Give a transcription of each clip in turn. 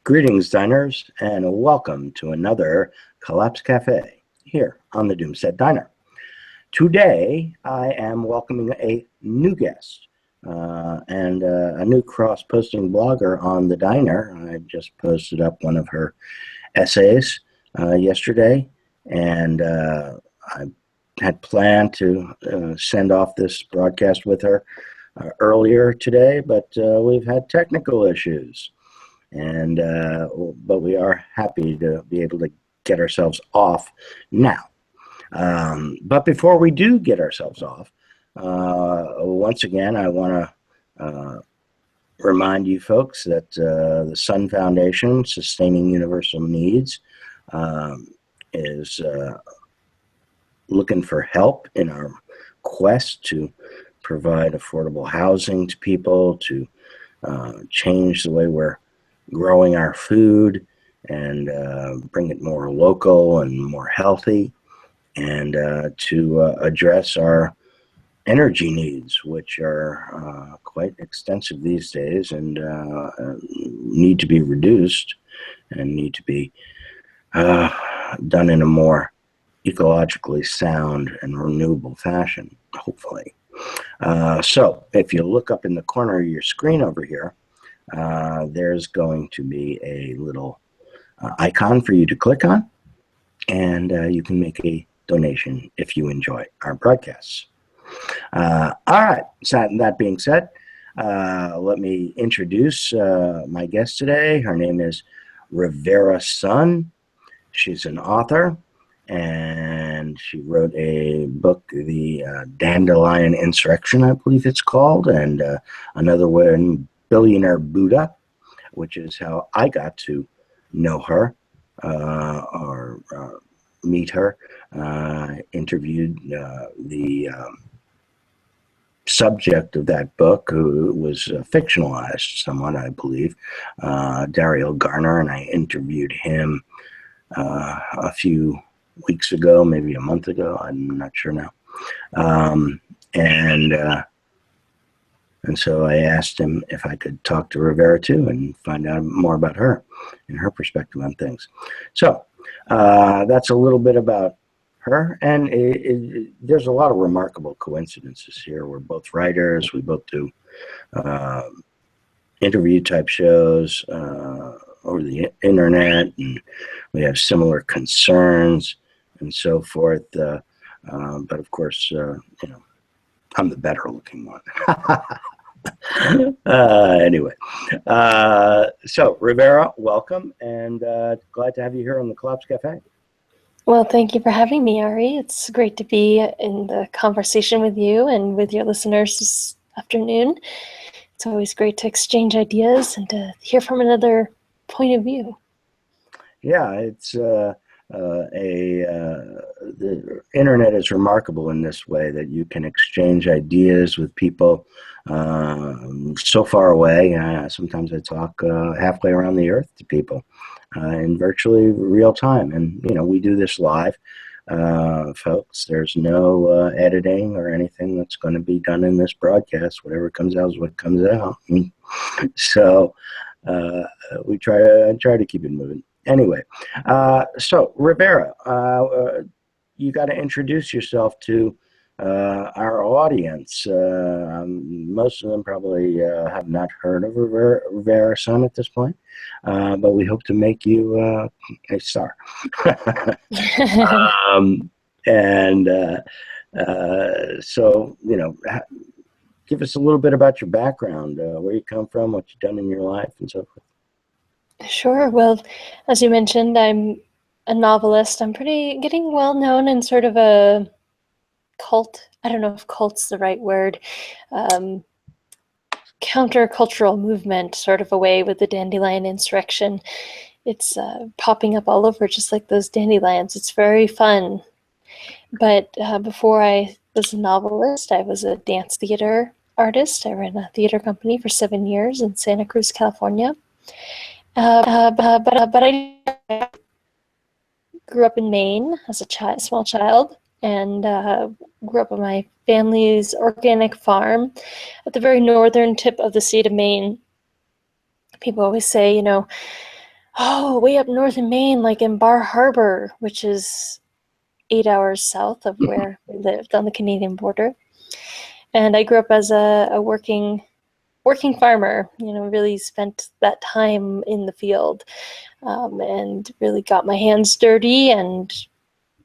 Greetings, diners, and welcome to another Collapse Cafe here on the Doomstead Diner. Today, I am welcoming a new guest and a new cross-posting blogger on the diner. I just posted up one of her essays yesterday, and I had planned to send off this broadcast with her earlier today, but we've had technical issues. But we are happy to be able to get ourselves off now. But before we do get ourselves off, once again, I want to remind you folks that the Sun Foundation, Sustaining Universal Needs, is looking for help in our quest to provide affordable housing to people, to change the way we're growing our food and bring it more local and more healthy, and to address our energy needs, which are quite extensive these days and need to be reduced and need to be done in a more ecologically sound and renewable fashion, hopefully. So if you look up in the corner of your screen over here, there's going to be a little icon for you to click on, and you can make a donation if you enjoy our broadcasts. All right, so that being said, let me introduce my guest today. Her name is Rivera Sun. She's an author, and she wrote a book, The Dandelion Insurrection, I believe it's called, and another one, Billionaire Buddha, which is how I got to know her or meet her. Interviewed the subject of that book, who was fictionalized somewhat, I believe, Daryl Garner, and I interviewed him a few weeks ago, maybe a month ago, I'm not sure now. And so I asked him if I could talk to Rivera too and find out more about her and her perspective on things. So that's a little bit about her. And there's a lot of remarkable coincidences here. We're both writers. We both do interview type shows over the internet, and we have similar concerns and so forth. But of course, I'm the better looking one. Anyway, so Rivera, welcome, and glad to have you here on the Collapse Cafe. Well, thank you for having me, Ari. It's great to be in the conversation with you and with your listeners this afternoon. It's always great to exchange ideas and to hear from another point of view. Yeah, it's the internet is remarkable in this way, that you can exchange ideas with people so far away. Sometimes I talk halfway around the earth to people in virtually real time. And, we do this live, folks. There's no editing or anything that's going to be done in this broadcast. Whatever comes out is what comes out. So we try to keep it moving. Anyway, so Rivera, you got to introduce yourself to our audience. Most of them probably have not heard of Rivera Sun at this point, but we hope to make you a star. So, give us a little bit about your background, where you come from, what you've done in your life, and so forth. Sure. Well, as you mentioned, I'm a novelist. I'm getting well known in sort of a cult. I don't know if cult's the right word. Countercultural movement sort of a way with the Dandelion Insurrection. It's popping up all over just like those dandelions. It's very fun. But before I was a novelist, I was a dance theater artist. I ran a theater company for 7 years in Santa Cruz, California. But I grew up in Maine as a small child, and grew up on my family's organic farm at the very northern tip of the state of Maine. People always say, Oh, way up north in Maine, like in Bar Harbor, which is 8 hours south of where we lived on the Canadian border. And I grew up as a working farmer, really spent that time in the field, and really got my hands dirty and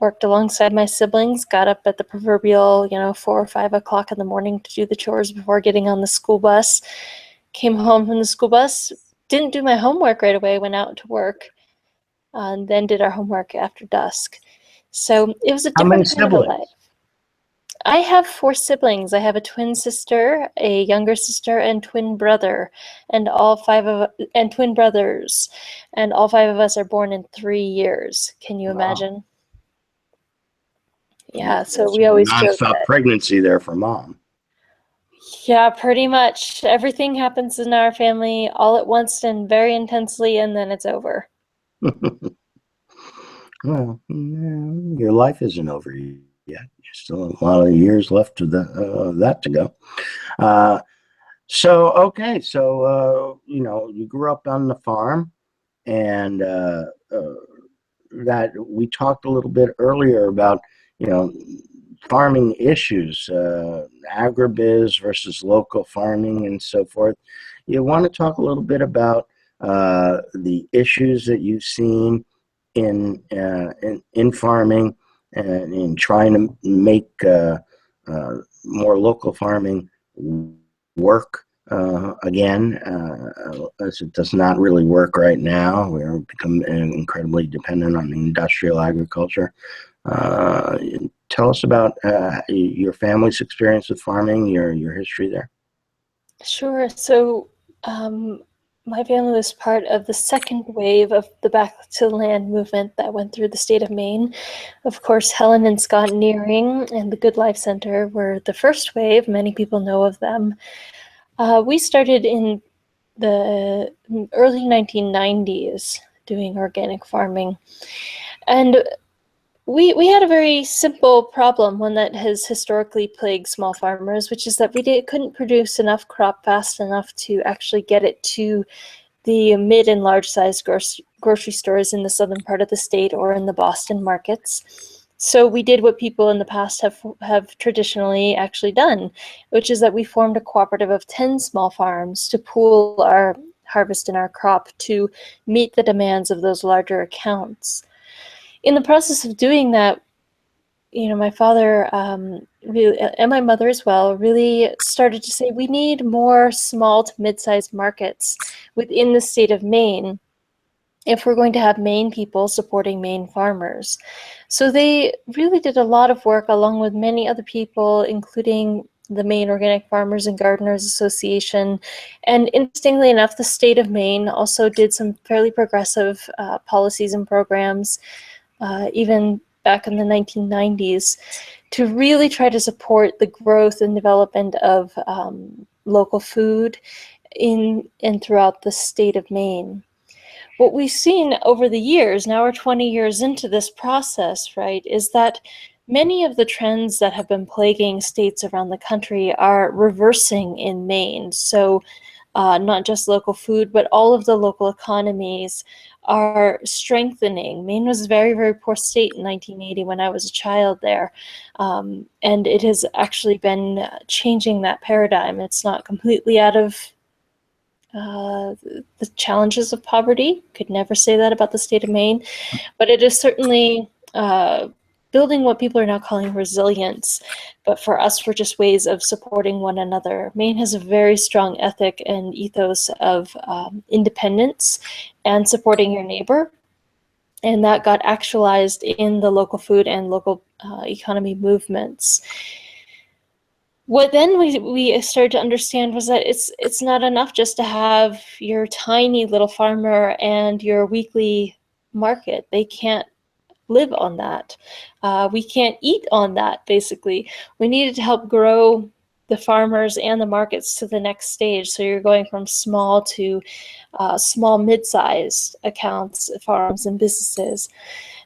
worked alongside my siblings, got up at the proverbial, 4 or 5 o'clock in the morning to do the chores before getting on the school bus, came home from the school bus, didn't do my homework right away, went out to work, and then did our homework after dusk. So it was a How many different kind of a life. siblings? I have 4 siblings. I have a twin sister, a younger sister, and twin brother, and twin brothers, and all 5 of us are born in 3 years. Can you Wow. imagine? Yeah, so It's we always joke nonstop that, pregnancy there for mom. yeah, pretty much everything happens in our family all at once and very intensely, and then it's over. Well, yeah, your life isn't over yet. There's still a lot of years left of that to go. Uh, so you grew up on the farm, and that we talked a little bit earlier about, you know, farming issues, agribiz versus local farming, and so forth. You want to talk a little bit about the issues that you've seen in farming and in trying to make more local farming work again, as it does not really work right now. We're become incredibly dependent on industrial agriculture. Uh, Tell us about your family's experience with farming, your history there. Sure. So, um, my family was part of the second wave of the Back to the Land movement that went through the state of Maine. Of course, Helen and Scott Nearing and the Good Life Center were the first wave. Many people know of them. We started in the early 1990s doing organic farming. And we had a very simple problem, one that has historically plagued small farmers, which is that couldn't produce enough crop fast enough to actually get it to the mid and large sized grocery stores in the southern part of the state or in the Boston markets. So we did what people in the past have traditionally actually done, which is that we formed a cooperative of 10 small farms to pool our harvest and our crop to meet the demands of those larger accounts. In the process of doing that, my father really, and my mother as well, really started to say we need more small to mid-sized markets within the state of Maine if we're going to have Maine people supporting Maine farmers. So they really did a lot of work along with many other people, including the Maine Organic Farmers and Gardeners Association. And interestingly enough, the state of Maine also did some fairly progressive policies and programs, even back in the 1990s, to really try to support the growth and development of local food in and throughout the state of Maine. What we've seen over the years, now we're 20 years into this process, right, is that many of the trends that have been plaguing states around the country are reversing in Maine. So not just local food, but all of the local economies are strengthening. Maine was a very, very poor state in 1980 when I was a child there. And it has actually been changing that paradigm. It's not completely out of the challenges of poverty. Could never say that about the state of Maine, but it is certainly building what people are now calling resilience. But for us, we're just ways of supporting one another. Maine has a very strong ethic and ethos of independence and supporting your neighbor. And that got actualized in the local food and local economy movements. What then we started to understand was that it's not enough just to have your tiny little farmer and your weekly market. They can't live on that. We can't eat on that, basically. We needed to help grow the farmers and the markets to the next stage. So you're going from small to small, mid-sized accounts, farms, and businesses.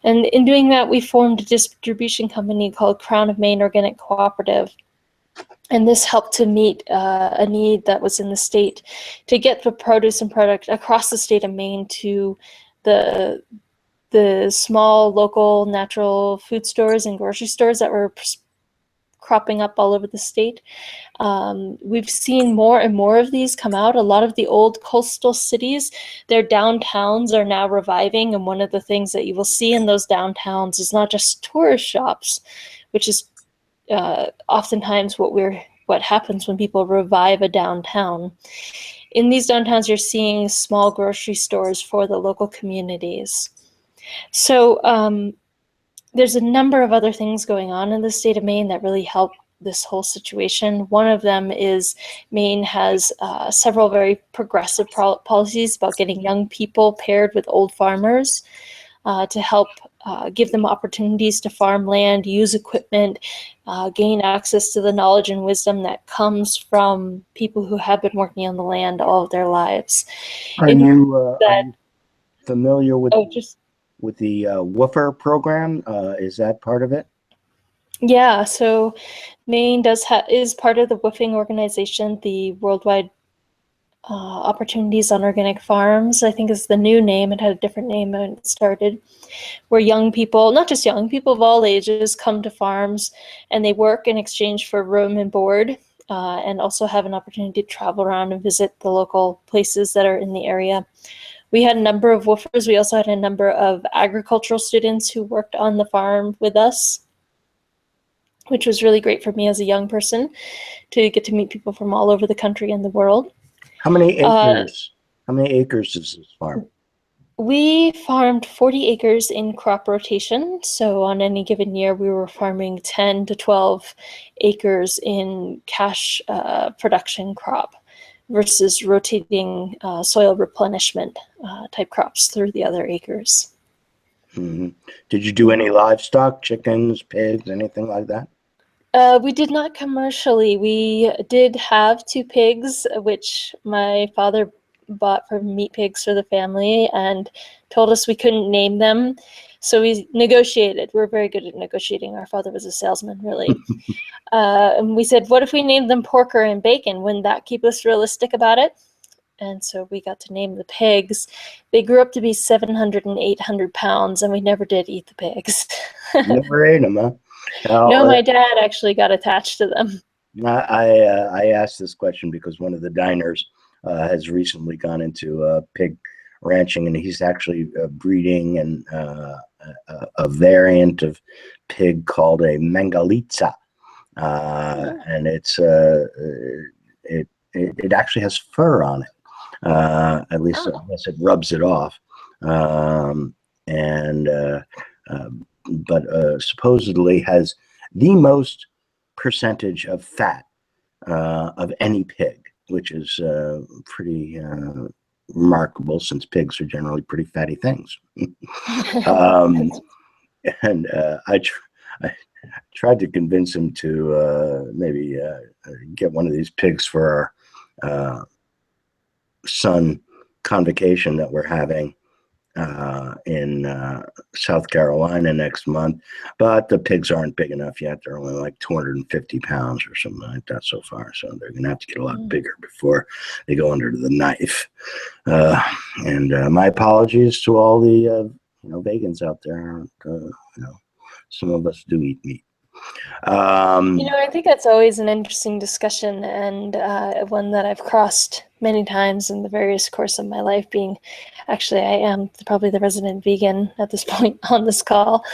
And in doing that, we formed a distribution company called Crown of Maine Organic Cooperative. And this helped to meet a need that was in the state to get the produce and product across the state of Maine to the small local natural food stores and grocery stores that were cropping up all over the state. We've seen more and more of these come out. A lot of the old coastal cities, their downtowns are now reviving, and one of the things that you will see in those downtowns is not just tourist shops, which is oftentimes what happens when people revive a downtown. In these downtowns, you're seeing small grocery stores for the local communities. So there's a number of other things going on in the state of Maine that really help this whole situation. One of them is Maine has several very progressive policies about getting young people paired with old farmers to help give them opportunities to farm land, use equipment, gain access to the knowledge and wisdom that comes from people who have been working on the land all of their lives. Are you familiar with the Woofer program? Is that part of it? Yeah, so Maine is part of the WWOOFing organization, the Worldwide Opportunities on Organic Farms, I think is the new name. It had a different name when it started, where young people, not just young people of all ages, come to farms and they work in exchange for room and board, and also have an opportunity to travel around and visit the local places that are in the area. We had a number of woofers. We also had a number of agricultural students who worked on the farm with us, which was really great for me as a young person to get to meet people from all over the country and the world. How many acres? How many acres is this farm? We farmed 40 acres in crop rotation. So on any given year, we were farming 10 to 12 acres in cash production crop versus rotating soil replenishment type crops through the other acres. Mm-hmm. Did you do any livestock, chickens, pigs, anything like that? We did not commercially. We did have 2 pigs, which my father bought for meat pigs for the family and told us we couldn't name them. So we negotiated. We're very good at negotiating. Our father was a salesman, really. And we said, what if we named them Porker and Bacon? Wouldn't that keep us realistic about it? And so we got to name the pigs. They grew up to be 700 and 800 pounds, and we never did eat the pigs. Never ate them, huh? No, my dad actually got attached to them. I asked this question because one of the diners has recently gone into pig ranching, and he's actually breeding and a variant of pig called a Mangalitsa, and it actually has fur on it. At least unless it rubs it off, but supposedly has the most percentage of fat of any pig, which is pretty remarkable since pigs are generally pretty fatty things. And I tried to convince him to maybe get one of these pigs for our son convocation that we're having in South Carolina next month, but the pigs aren't big enough yet. They're only like 250 pounds or something like that so far, so they're gonna have to get a lot bigger before they go under the knife. And my apologies to all the vegans out there. Some of us do eat meat. I think that's always an interesting discussion, and one that I've crossed many times in the various course of my life, actually I am probably the resident vegan at this point on this call.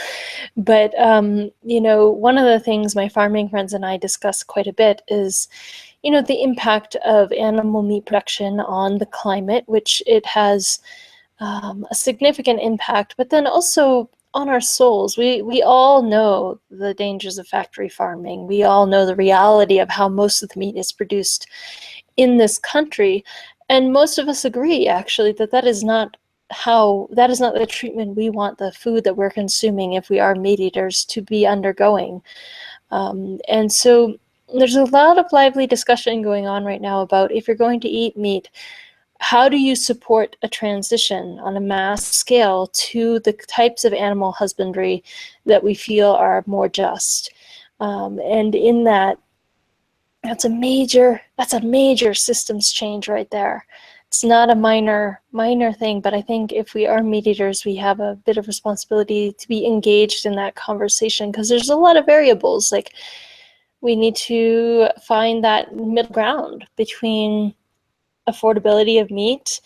But one of the things my farming friends and I discuss quite a bit is the impact of animal meat production on the climate, which it has a significant impact, but then also on our souls. We all know the dangers of factory farming. We all know the reality of how most of the meat is produced in this country. And most of us agree, actually, that is not the treatment we want the food that we're consuming, if we are meat eaters, to be undergoing. And so there's a lot of lively discussion going on right now about, if you're going to eat meat, how do you support a transition on a mass scale to the types of animal husbandry that we feel are more just? And in that, that's a major systems change right there. it's not a minor thing, but I think if we are meat eaters, we have a bit of responsibility to be engaged in that conversation, because there's a lot of variables. Like, we need to find that middle ground between affordability of meat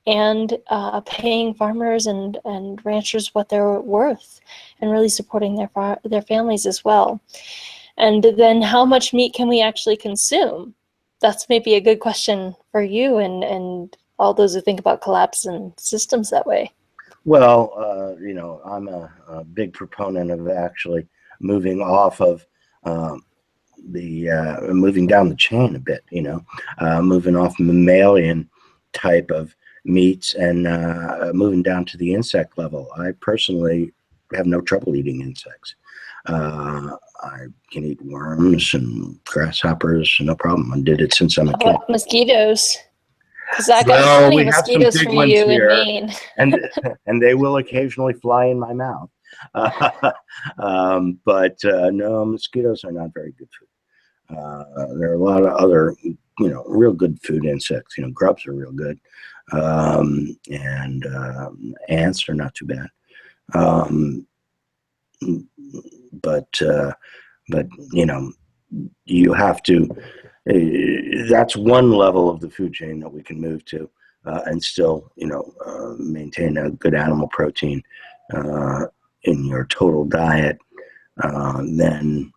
and paying farmers and ranchers what they're worth, and really supporting their families as well. And then, how much meat can we actually consume? That's maybe a good question for you and all those who think about collapse and systems that way. Well, I'm a big proponent of actually moving off of moving down the chain a bit, moving off mammalian type of meats and moving down to the insect level. I personally have no trouble eating insects. I can eat worms and grasshoppers, no problem. I did it since I'm a How kid. about mosquitoes? Because I got Well, plenty we of have some mosquitoes big for ones you in here, Maine. and they will occasionally fly in my mouth. But no, mosquitoes are not very good food. There are a lot of other, real good food insects. Grubs are real good, and ants are not too bad. Um, but you have to. That's one level of the food chain that we can move to, and still, maintain a good animal protein in your total diet. Then,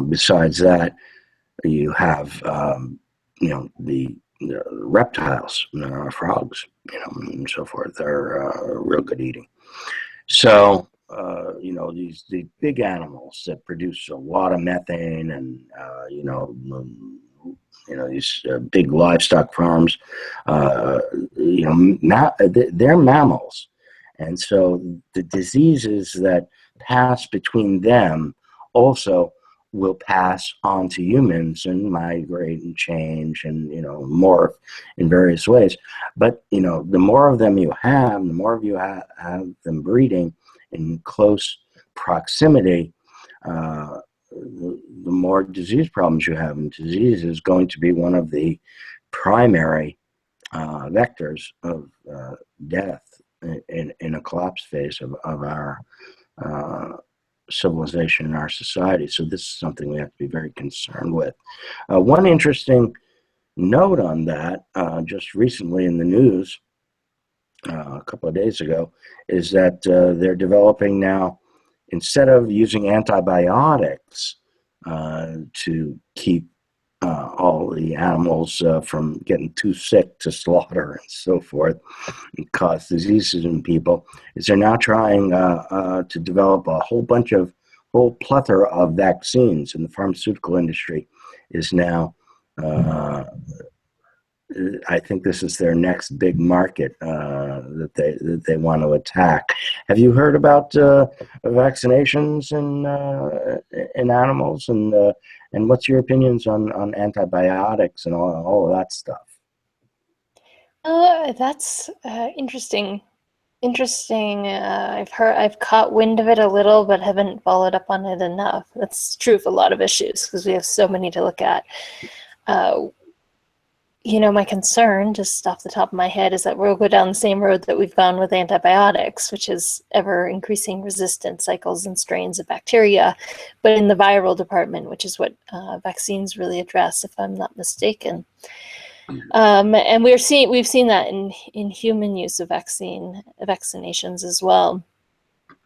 besides that, you have, the reptiles, frogs, and so forth are real good eating. So, these big animals that produce a lot of methane and, these big livestock farms, they're mammals. And so the diseases that pass between them also will pass on to humans and migrate and change and, morph in various ways. But, the more of them you have, the more of you have them breeding in close proximity, the more disease problems you have. And disease is going to be one of the primary vectors of death in a collapse phase of our civilization and our society. So this is something we have to be very concerned with. One interesting note on that, just recently in the news, a couple of days ago, is that they're developing now, instead of using antibiotics to keep all the animals from getting too sick to slaughter and so forth and cause diseases in people, is they're now trying to develop a whole plethora of vaccines, and the pharmaceutical industry is now I think this is their next big market that they want to attack. Have you heard about vaccinations in animals, and what's your opinions on antibiotics and all of that stuff? That's interesting. Interesting. I've caught wind of it a little, but haven't followed up on it enough. That's true of a lot of issues because we have so many to look at. My concern, just off the top of my head, is that we'll go down the same road that we've gone with antibiotics, which is ever increasing resistant cycles and strains of bacteria, but in the viral department, which is what vaccines really address, if I'm not mistaken. And we've seen that in human use of vaccinations as well.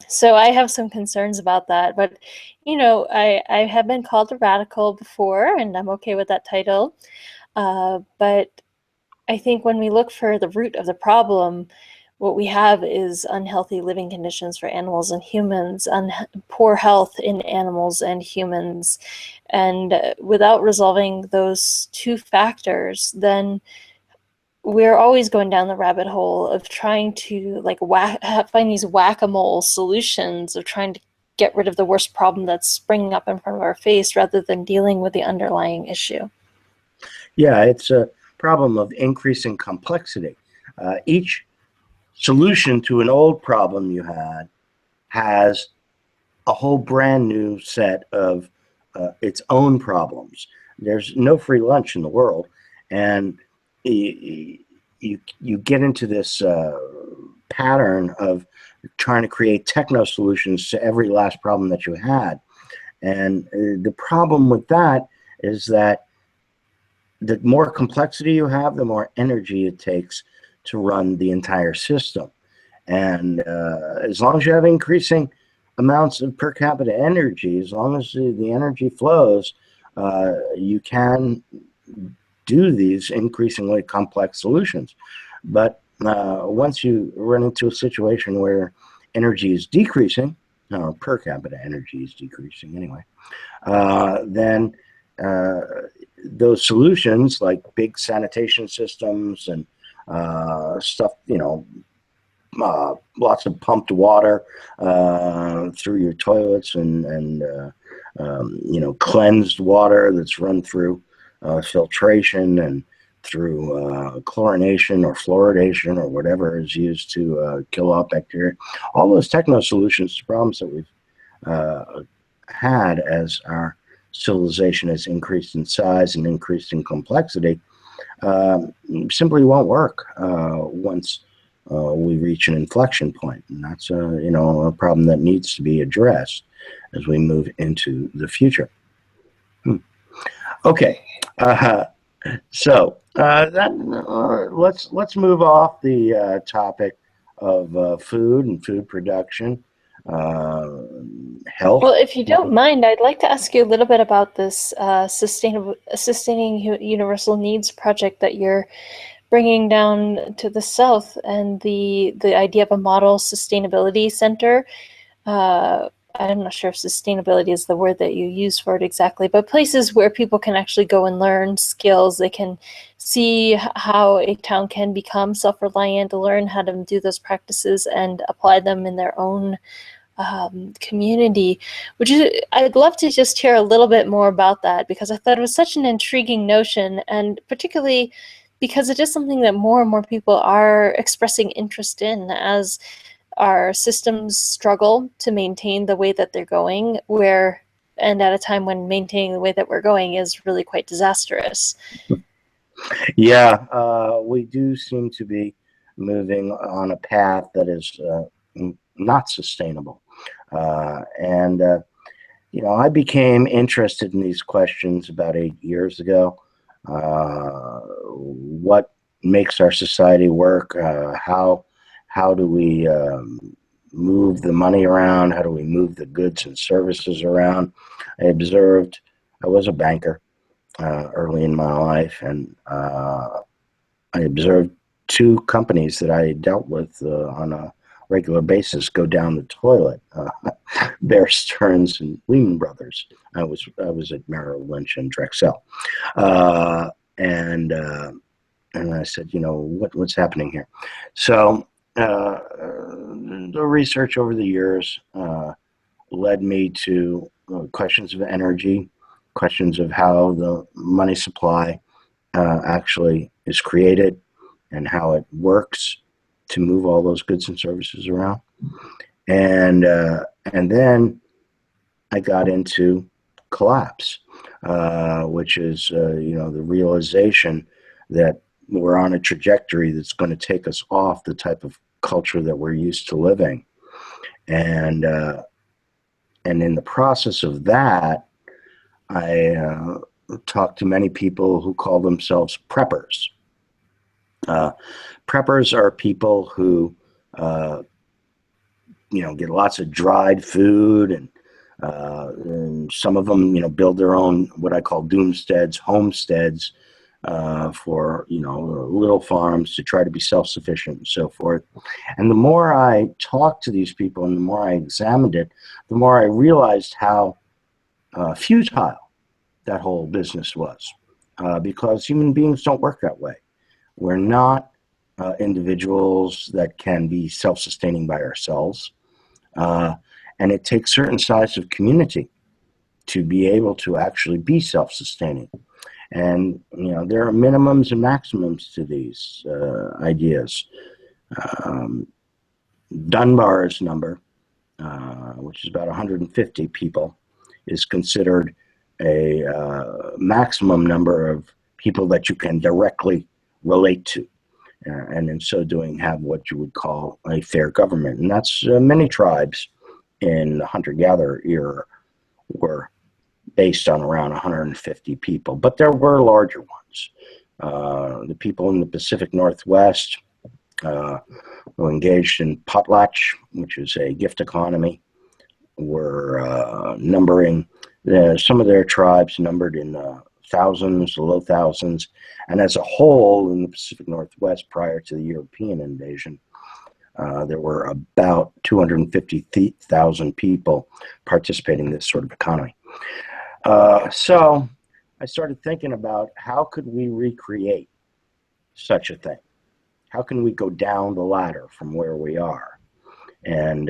So I have some concerns about that, but I have been called a radical before, and I'm okay with that title. But I think when we look for the root of the problem, what we have is unhealthy living conditions for animals and humans, poor health in animals and humans. And without resolving those two factors, then we're always going down the rabbit hole of trying to find these whack-a-mole solutions of trying to get rid of the worst problem that's springing up in front of our face rather than dealing with the underlying issue. Yeah, it's a problem of increasing complexity. Each solution to an old problem you had has a whole brand new set of its own problems. There's no free lunch in the world, and you get into this pattern of trying to create techno solutions to every last problem that you had. And the problem with that is that the more complexity you have, the more energy it takes to run the entire system. And as long as you have increasing amounts of per capita energy, as long as the energy flows, you can do these increasingly complex solutions. But once you run into a situation where energy is decreasing, or per capita energy is decreasing anyway, then those solutions like big sanitation systems and stuff, lots of pumped water through your toilets and cleansed water that's run through filtration and through chlorination or fluoridation or whatever is used to kill off bacteria. All those techno solutions to problems that we've had as our civilization has increased in size and increased in complexity simply won't work once we reach an inflection point. And that's a problem that needs to be addressed as we move into the future. Okay, so let's move off the topic of food and food production, health. Well, if you don't mind, I'd like to ask you a little bit about this sustaining universal needs project that you're bringing down to the South, and the idea of a model sustainability center. I'm not sure if sustainability is the word that you use for it exactly, but places where people can actually go and learn skills. They can see how a town can become self-reliant, learn how to do those practices and apply them in their own community. I'd love to just hear a little bit more about that, because I thought it was such an intriguing notion, and particularly because it is something that more and more people are expressing interest in as our systems struggle to maintain the way that they're going, and at a time when maintaining the way that we're going is really quite disastrous. Yeah, we do seem to be moving on a path that is not sustainable. I became interested in these questions about 8 years ago. What makes our society work? How do we move the money around? How do we move the goods and services around? I was a banker early in my life, and I observed two companies that I dealt with on a regular basis go down the toilet. Bear Stearns and Lehman Brothers. I was at Merrill Lynch and Drexel, and I said, what's happening here? So the research over the years led me to questions of energy, questions of how the money supply actually is created and how it works to move all those goods and services around. And then I got into collapse, which is the realization that we're on a trajectory that's going to take us off the type of culture that we're used to living. And in the process of that, I talked to many people who call themselves preppers. Preppers are people who get lots of dried food, and some of them build their own what I call doomsteads, homesteads, for little farms to try to be self-sufficient and so forth. And the more I talked to these people and the more I examined it, the more I realized how futile that whole business was, because human beings don't work that way. We're not individuals that can be self-sustaining by ourselves, and it takes certain size of community to be able to actually be self-sustaining. And there are minimums and maximums to these ideas. Dunbar's number, which is about 150 people, is considered a maximum number of people that you can directly relate to. And in so doing, have what you would call a fair government. And that's many tribes in the hunter-gatherer era were based on around 150 people, but there were larger ones. The people in the Pacific Northwest who engaged in potlatch, which is a gift economy, were numbering, some of their tribes numbered in thousands, low thousands, and as a whole in the Pacific Northwest prior to the European invasion, there were about 250,000 people participating in this sort of economy. So I started thinking about how could we recreate such a thing? How can we go down the ladder from where we are and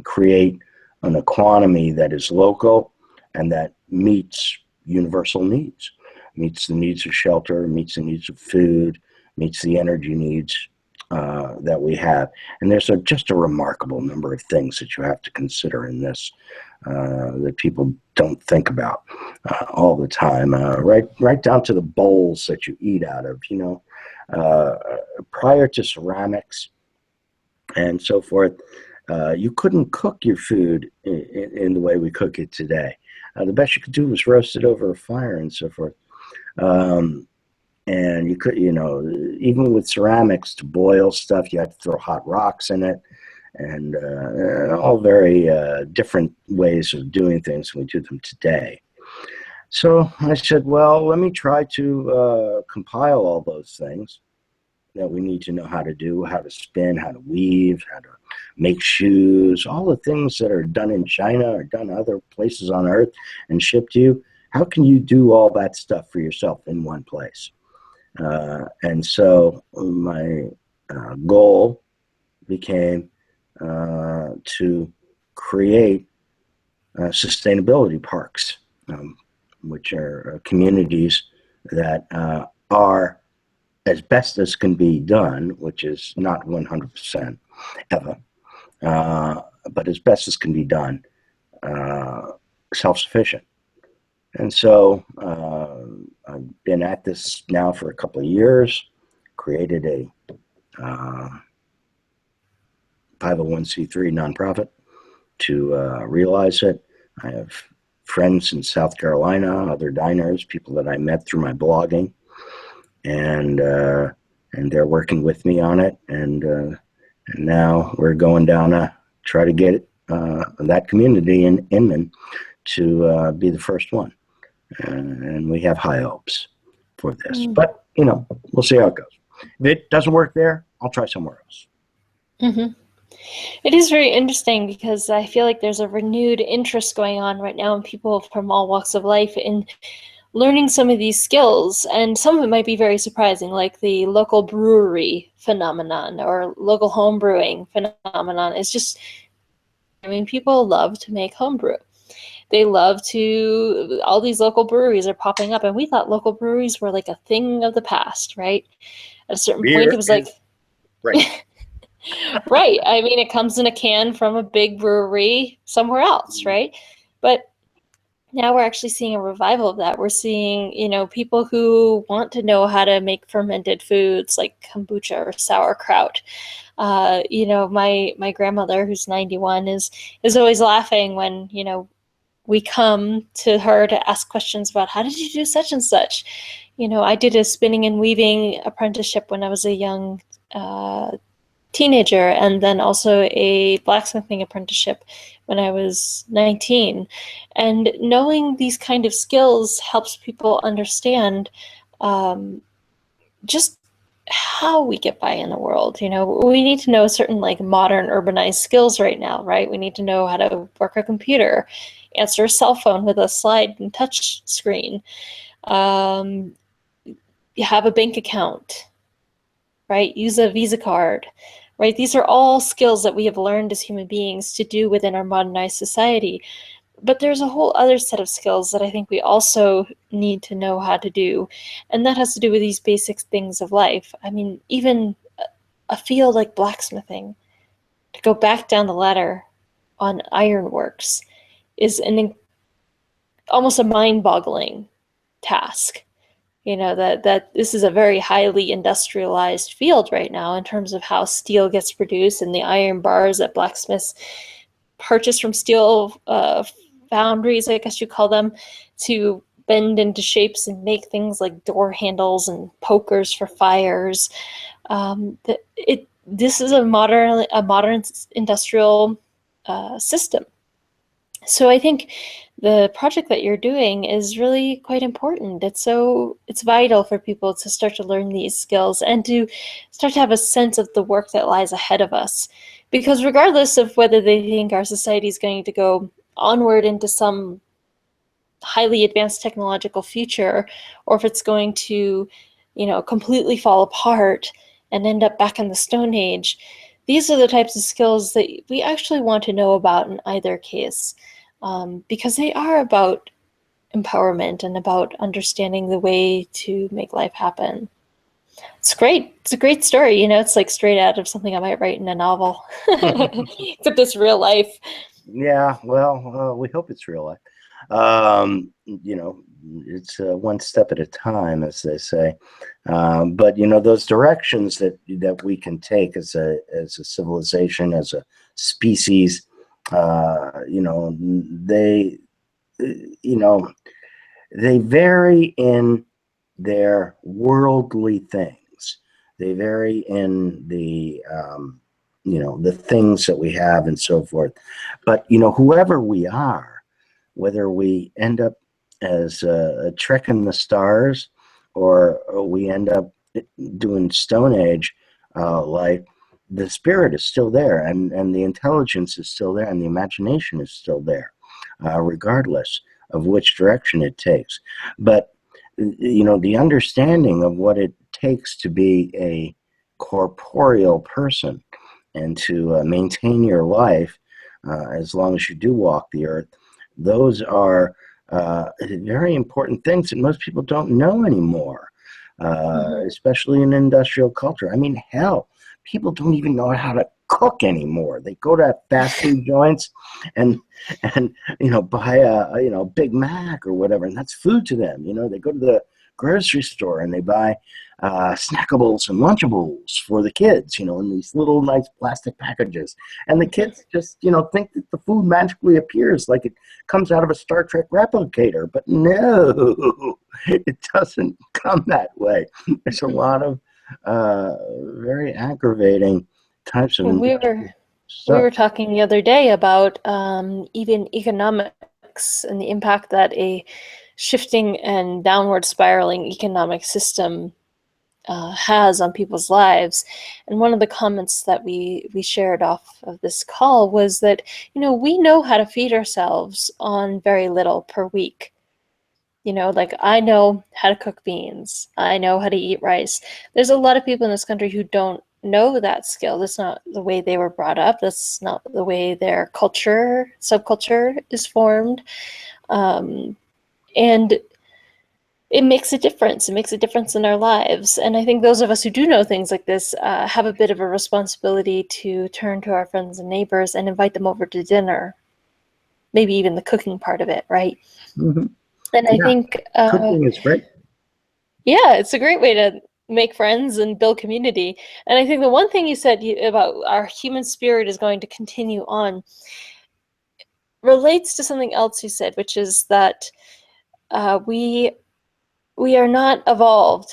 create an economy that is local and that meets universal needs, meets the needs of shelter, meets the needs of food, meets the energy needs that we have. And there's just a remarkable number of things that you have to consider in this that people don't think about all the time, right down to the bowls that you eat out of. Prior to ceramics and so forth, you couldn't cook your food in the way we cook it today. The best you could do was roast it over a fire and so forth. And you could, even with ceramics, to boil stuff, you had to throw hot rocks in it, and all very different ways of doing things when we do them today. So I said, well, let me try to compile all those things that we need to know how to do, how to spin, how to weave, how to make shoes, all the things that are done in China or done other places on earth and shipped to you. How can you do all that stuff for yourself in one place? And so my goal became to create sustainability parks, which are communities that are as best as can be done, which is not 100% ever, but as best as can be done, self-sufficient. And so I've been at this now for a couple of years, created a 501c3 nonprofit to realize it. I have friends in South Carolina, other diners, people that I met through my blogging, and they're working with me on it. And now we're going down to try to get that community in Inman to be the first one. And we have high hopes for this. But, we'll see how it goes. If it doesn't work there, I'll try somewhere else. Mm-hmm. It is very interesting because I feel like there's a renewed interest going on right now in people from all walks of life in learning some of these skills. And some of it might be very surprising, like the local brewery phenomenon or local home brewing phenomenon. It's just, people love to make homebrew. They love to, all these local breweries are popping up, and we thought local breweries were like a thing of the past, right? At a certain point, it was like, right. Right. It comes in a can from a big brewery somewhere else, right? But now we're actually seeing a revival of that. We're seeing, people who want to know how to make fermented foods like kombucha or sauerkraut. My grandmother, who's 91, is always laughing when, we come to her to ask questions about how did you do such and such. I did a spinning and weaving apprenticeship when I was a young teenager, and then also a blacksmithing apprenticeship when I was 19. And knowing these kind of skills helps people understand just how we get by in the world. We need to know certain modern urbanized skills right now, right? We need to know how to work a computer, answer a cell phone with a slide and touch screen, have a bank account, right? Use a Visa card, right? These are all skills that we have learned as human beings to do within our modernized society. But there's a whole other set of skills that I think we also need to know how to do. And that has to do with these basic things of life. Even a field like blacksmithing, to go back down the ladder on ironworks, is almost a mind-boggling task. that this is a very highly industrialized field right now in terms of how steel gets produced, and the iron bars that blacksmiths purchase from steel foundries, I guess you call them, to bend into shapes and make things like door handles and pokers for fires. This is a modern industrial system. So I think the project that you're doing is really quite important. It's vital for people to start to learn these skills and to start to have a sense of the work that lies ahead of us. Because regardless of whether they think our society is going to go onward into some highly advanced technological future, or if it's going to, completely fall apart and end up back in the Stone Age, these are the types of skills that we actually want to know about in either case, because they are about empowerment and about understanding the way to make life happen. It's great. It's a great story. It's like straight out of something I might write in a novel, except it's real life. Yeah, well, we hope it's real life. It's one step at a time, as they say. But those directions that we can take as a civilization, as a species, they they vary in their worldly things. They vary in the things that we have and so forth. But whoever we are, whether we end up as a trek in the stars, or we end up doing Stone Age life, the spirit is still there, and the intelligence is still there, and the imagination is still there, regardless of which direction it takes. But the understanding of what it takes to be a corporeal person and to maintain your life as long as you do walk the earth, those are very important things that most people don't know anymore, especially in industrial culture. I mean, hell, people don't even know how to cook anymore. They go to fast food joints and buy a Big Mac or whatever, and that's food to them. They go to the grocery store and they buy snackables and lunchables for the kids, in these little nice plastic packages. And the kids just, think that the food magically appears like it comes out of a Star Trek replicator. But no, it doesn't come that way. There's a lot of very aggravating types of We were talking the other day about even economics and the impact that a shifting and downward spiraling economic system has on people's lives. And one of the comments that we shared off of this call was that, we know how to feed ourselves on very little per week. Like I know how to cook beans. I know how to eat rice. There's a lot of people in this country who don't know that skill. That's not the way they were brought up. That's not the way their subculture is formed. And it makes a difference. It makes a difference in our lives. And I think those of us who do know things like this have a bit of a responsibility to turn to our friends and neighbors and invite them over to dinner. Maybe even the cooking part of it, right? Mm-hmm. And I think cooking is great. Yeah, it's a great way to make friends and build community. And I think the one thing you said about our human spirit is going to continue on relates to something else you said, which is that we are not evolved.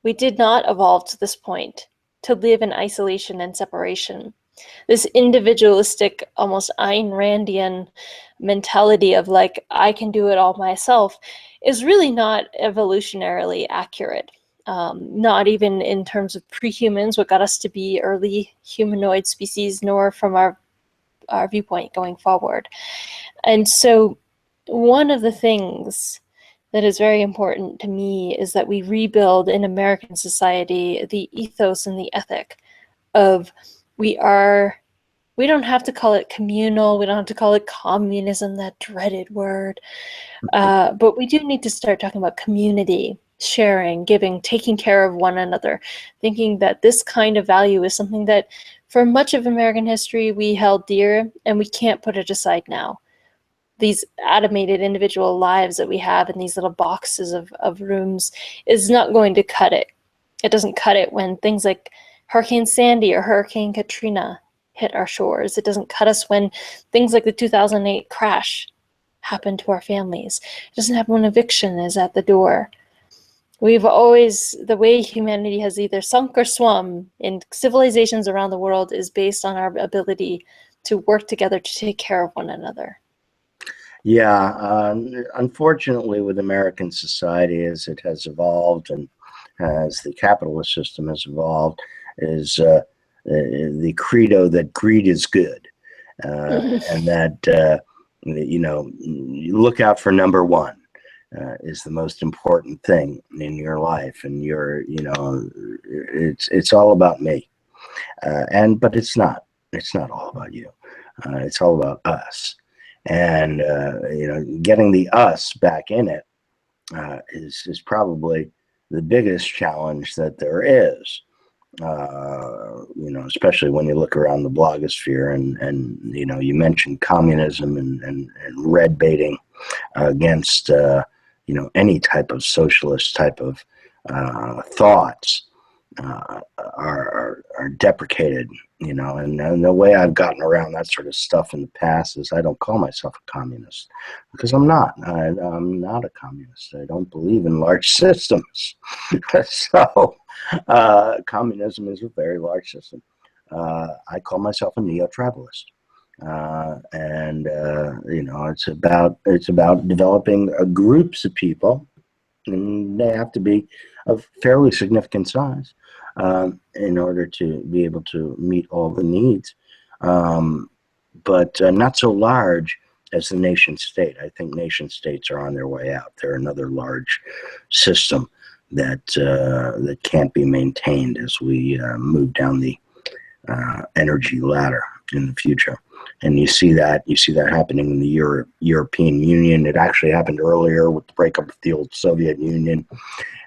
We did not evolve to this point to live in isolation and separation. This individualistic, almost Ayn Randian mentality of like, I can do it all myself is really not evolutionarily accurate. Not even in terms of prehumans, what got us to be early humanoid species, nor from our viewpoint going forward. And so one of the things that is very important to me is that we rebuild in American society the ethos and the ethic of we don't have to call it communal, we don't have to call it communism, that dreaded word, but we do need to start talking about community, sharing, giving, taking care of one another, thinking that this kind of value is something that for much of American history we held dear and we can't put it aside now. these animated individual lives that we have in these little boxes of rooms is not going to cut it. It doesn't cut it when things like Hurricane Sandy or Hurricane Katrina hit our shores. It doesn't cut us when things like the 2008 crash happen to our families. It doesn't happen when eviction is at the door. We've always, the way humanity has either sunk or swum in civilizations around the world is based on our ability to work together to take care of one another. Yeah, unfortunately, with American society as it has evolved and as the capitalist system has evolved, is the credo that greed is good, and that you look out for number one. Is the most important thing in your life, and it's all about me, but it's not all about you. It's all about us, and getting the us back in it is probably the biggest challenge that there is. Especially when you look around the blogosphere, and you mentioned communism and red baiting against any type of socialist type of thoughts are deprecated, and the way I've gotten around that sort of stuff in the past is I don't call myself a communist, because I'm not. I'm not a communist. I don't believe in large systems. So communism is a very large system. I call myself a neo-tribalist. It's about developing groups of people, and they have to be of fairly significant size in order to be able to meet all the needs, but not so large as the nation state. I think nation states are on their way out. They're another large system that can't be maintained as we move down the energy ladder in the future. And you see that happening in the European Union. It actually happened earlier with the breakup of the old Soviet Union,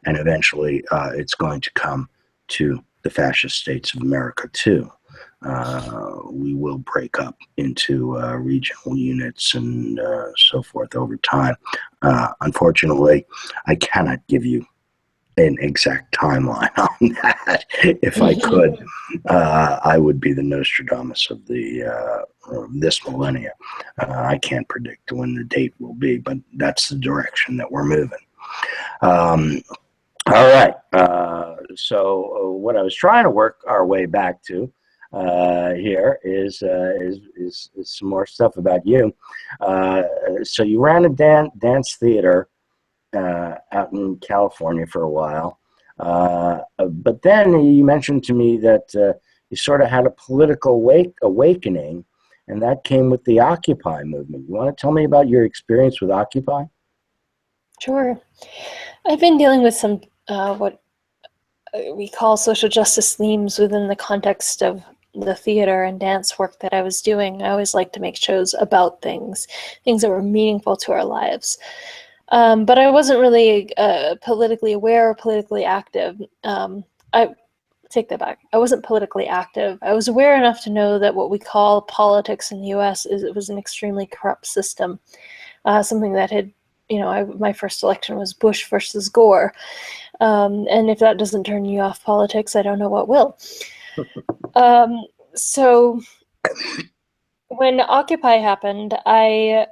and eventually it's going to come to the fascist states of America too. We will break up into regional units and so forth over time. Unfortunately, I cannot give you an exact timeline on that. If I could, I would be the Nostradamus of this millennia. I can't predict when the date will be, but that's the direction that we're moving. All right. So what I was trying to work our way back to here is some more stuff about you. So you ran a dance theater out in California for a while, but then you mentioned to me that you sort of had a political awakening, and that came with the Occupy movement. You want to tell me about your experience with Occupy? Sure. I've been dealing with some what we call social justice themes within the context of the theater and dance work that I was doing. I always like to make shows about things that were meaningful to our lives. But I wasn't really politically aware or politically active. I take that back. I wasn't politically active. I was aware enough to know that what we call politics in the U.S. it was an extremely corrupt system. Something that had, my first election was Bush versus Gore. And if that doesn't turn you off politics, I don't know what will. So when Occupy happened, I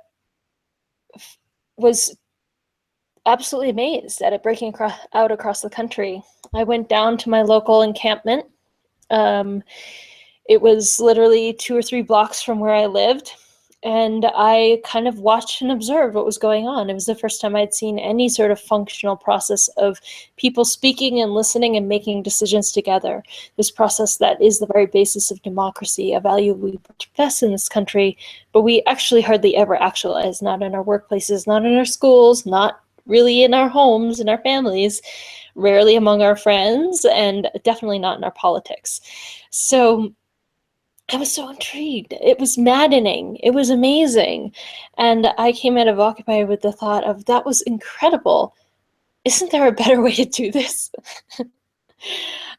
was absolutely amazed at it breaking out across the country. I went down to my local encampment. It was literally 2 or 3 blocks from where I lived, and I kind of watched and observed what was going on. It was the first time I'd seen any sort of functional process of people speaking and listening and making decisions together. This process that is the very basis of democracy, a value we profess in this country, but we actually hardly ever actualize, not in our workplaces, not in our schools, not really in our homes, in our families, rarely among our friends, and definitely not in our politics. So I was so intrigued. It was maddening. It was amazing. And I came out of Occupy with the thought of, that was incredible. Isn't there a better way to do this?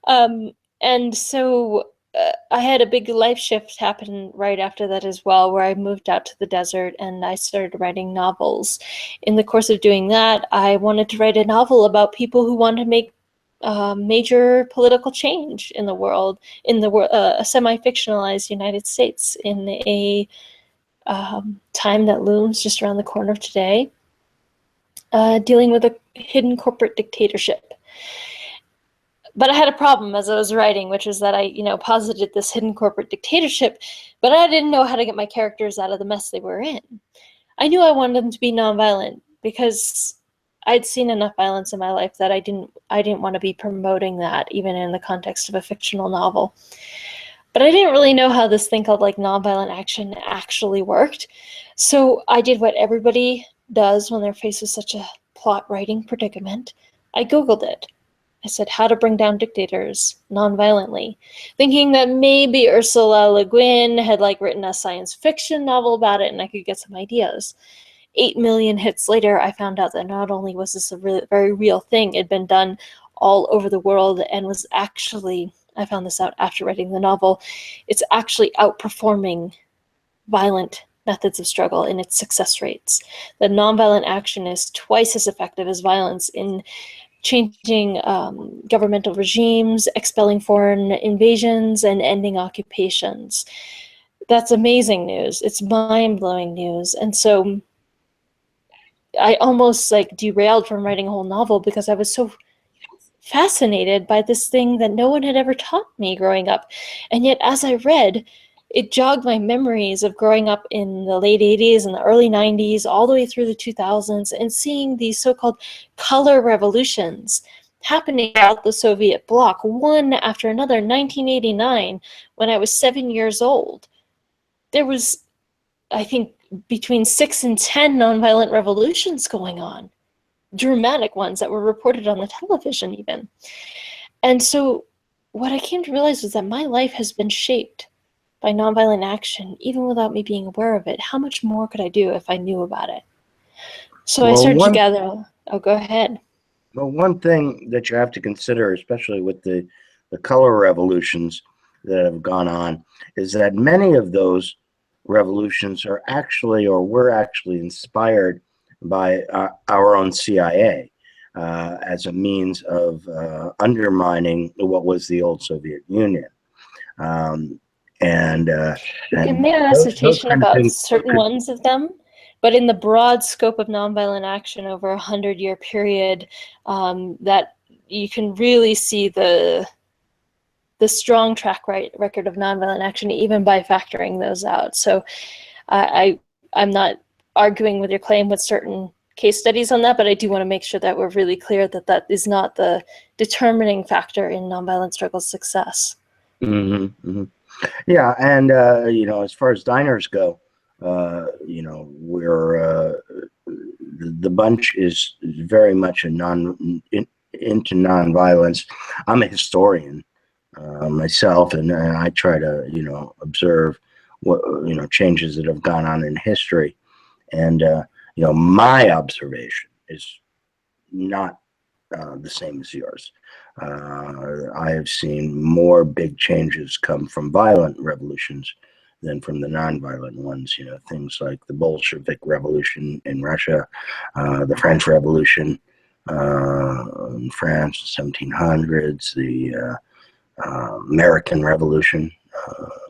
And so I had a big life shift happen right after that as well, where I moved out to the desert and I started writing novels. In the course of doing that, I wanted to write a novel about people who wanted to make major political change in the world, a semi-fictionalized United States in a time that looms just around the corner today, dealing with a hidden corporate dictatorship. But I had a problem as I was writing, which is that I, posited this hidden corporate dictatorship, but I didn't know how to get my characters out of the mess they were in. I knew I wanted them to be nonviolent because I'd seen enough violence in my life that I didn't want to be promoting that, even in the context of a fictional novel. But I didn't really know how this thing called like nonviolent action actually worked. So I did what everybody does when they're faced with such a plot writing predicament. I Googled it. I said, how to bring down dictators nonviolently, thinking that maybe Ursula Le Guin had written a science fiction novel about it and I could get some ideas. 8 million hits later, I found out that not only was this a very real thing, it had been done all over the world and was actually, I found this out after writing the novel, it's actually outperforming violent methods of struggle in its success rates. That nonviolent action is twice as effective as violence in changing governmental regimes, expelling foreign invasions, and ending occupations. That's amazing news. It's mind-blowing news. And so I almost derailed from writing a whole novel because I was so fascinated by this thing that no one had ever taught me growing up. And yet as I read, it jogged my memories of growing up in the late 80s and the early 90s, all the way through the 2000s, and seeing these so-called color revolutions happening throughout the Soviet bloc, one after another. 1989, when I was 7 years old, there was, I think, between 6 and 10 nonviolent revolutions going on, dramatic ones that were reported on the television even. And so what I came to realize was that my life has been shaped by nonviolent action, even without me being aware of it. How much more could I do if I knew about it? So I started to gather. Oh, go ahead. Well, one thing that you have to consider, especially with the color revolutions that have gone on, is that many of those revolutions are actually, or were actually, inspired by our own CIA as a means of undermining what was the old Soviet Union. You can make an assertion about certain ones of them, but in the broad scope of nonviolent action over 100-year period, that you can really see the strong track record of nonviolent action, even by factoring those out. So I'm not arguing with your claim with certain case studies on that, but I do want to make sure that we're really clear that that is not the determining factor in nonviolent struggle's success. Mm-hmm, mm-hmm. Yeah, and as far as diners go, we're the bunch is very much into nonviolence. I'm a historian myself, and I try to observe what changes that have gone on in history, and my observation is not the same as yours. I have seen more big changes come from violent revolutions than from the nonviolent ones. Things like the Bolshevik Revolution in Russia, the French Revolution in France, the 1700s, the American Revolution.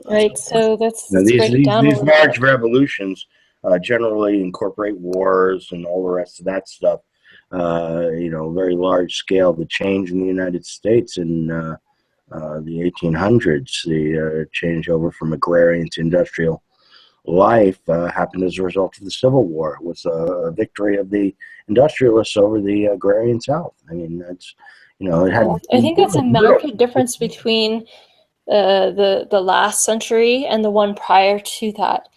Right. So let's these break it down. These large revolutions generally incorporate wars and all the rest of that stuff. Very large scale. The change in the United States in the 1800s, the change over from agrarian to industrial life happened as a result of the Civil War. It was a victory of the industrialists over the agrarian South. I mean, that's, it had. I think that's a marked difference between the last century and the one prior to that.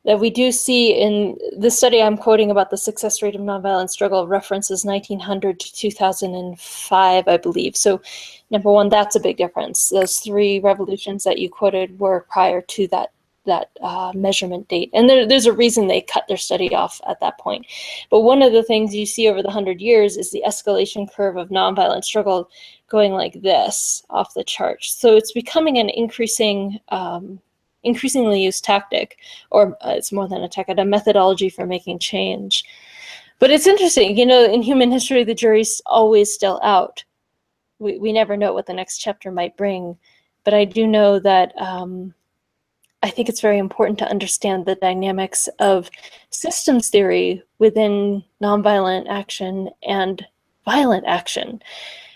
That we do see in the study I'm quoting about the success rate of nonviolent struggle references 1900 to 2005, I believe. So number one, that's a big difference. Those three revolutions that you quoted were prior to that measurement date. And there's a reason they cut their study off at that point. But one of the things you see over the 100 years is the escalation curve of nonviolent struggle going like this off the chart. So it's becoming an increasingly used tactic, or it's more than a tactic, a methodology for making change. But it's interesting, in human history, the jury's always still out. We never know what the next chapter might bring. But I do know that I think it's very important to understand the dynamics of systems theory within nonviolent action and violent action,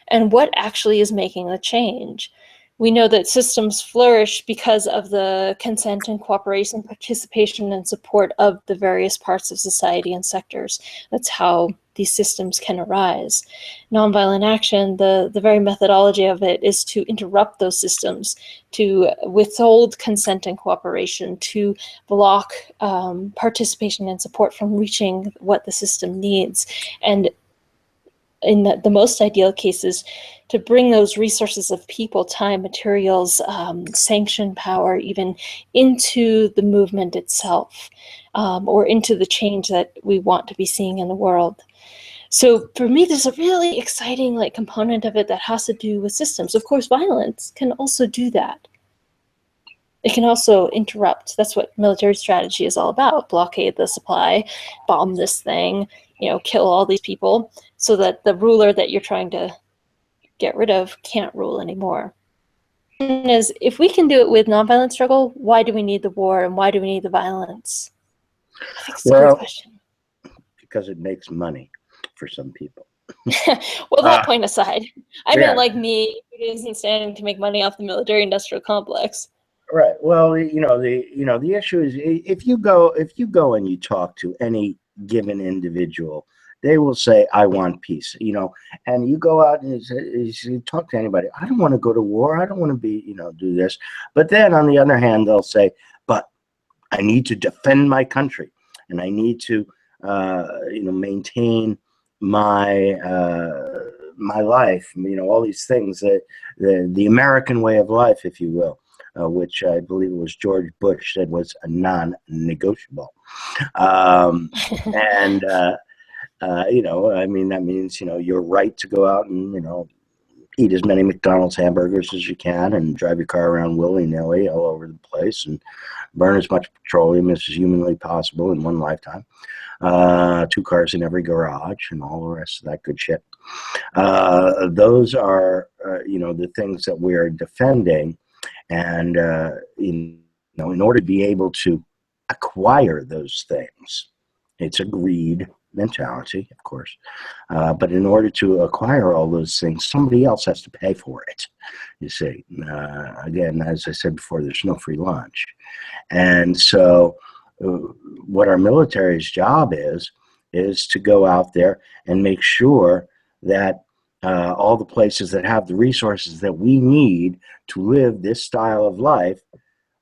and what actually is making the change. We know that systems flourish because of the consent and cooperation, participation and support of the various parts of society and sectors. That's how these systems can arise. Nonviolent action, the very methodology of it is to interrupt those systems, to withhold consent and cooperation, to block participation and support from reaching what the system needs. And in the most ideal cases, to bring those resources of people, time, materials, sanction power, even into the movement itself, or into the change that we want to be seeing in the world. So for me, there's a really exciting component of it that has to do with systems. Of course, violence can also do that. It can also interrupt. That's what military strategy is all about. Blockade the supply, bomb this thing, kill all these people so that the ruler that you're trying to get rid of can't rule anymore. And if we can do it with nonviolent struggle, why do we need the war and why do we need the violence? I think it's a good question. Because it makes money for some people. Well, that point aside, I meant like me, who isn't standing to make money off the military-industrial complex. Right. Well, the issue is if you go and you talk to any given individual, they will say, "I want peace." And you go out and you talk to anybody, "I don't want to go to war. I don't want to be, do this." But then on the other hand, they'll say, "But I need to defend my country, and I need to, maintain my my life. All these things that the American way of life, if you will." Which I believe it was George Bush said was a non-negotiable. And, that means, your right to go out and, eat as many McDonald's hamburgers as you can and drive your car around willy-nilly all over the place and burn as much petroleum as is humanly possible in one lifetime. 2 cars in every garage and all the rest of that good shit. Those are, the things that we are defending. And, in order to be able to acquire those things, it's a greed mentality, of course. But in order to acquire all those things, somebody else has to pay for it, you see. Again, as I said before, there's no free lunch. And so what our military's job is to go out there and make sure that all the places that have the resources that we need to live this style of life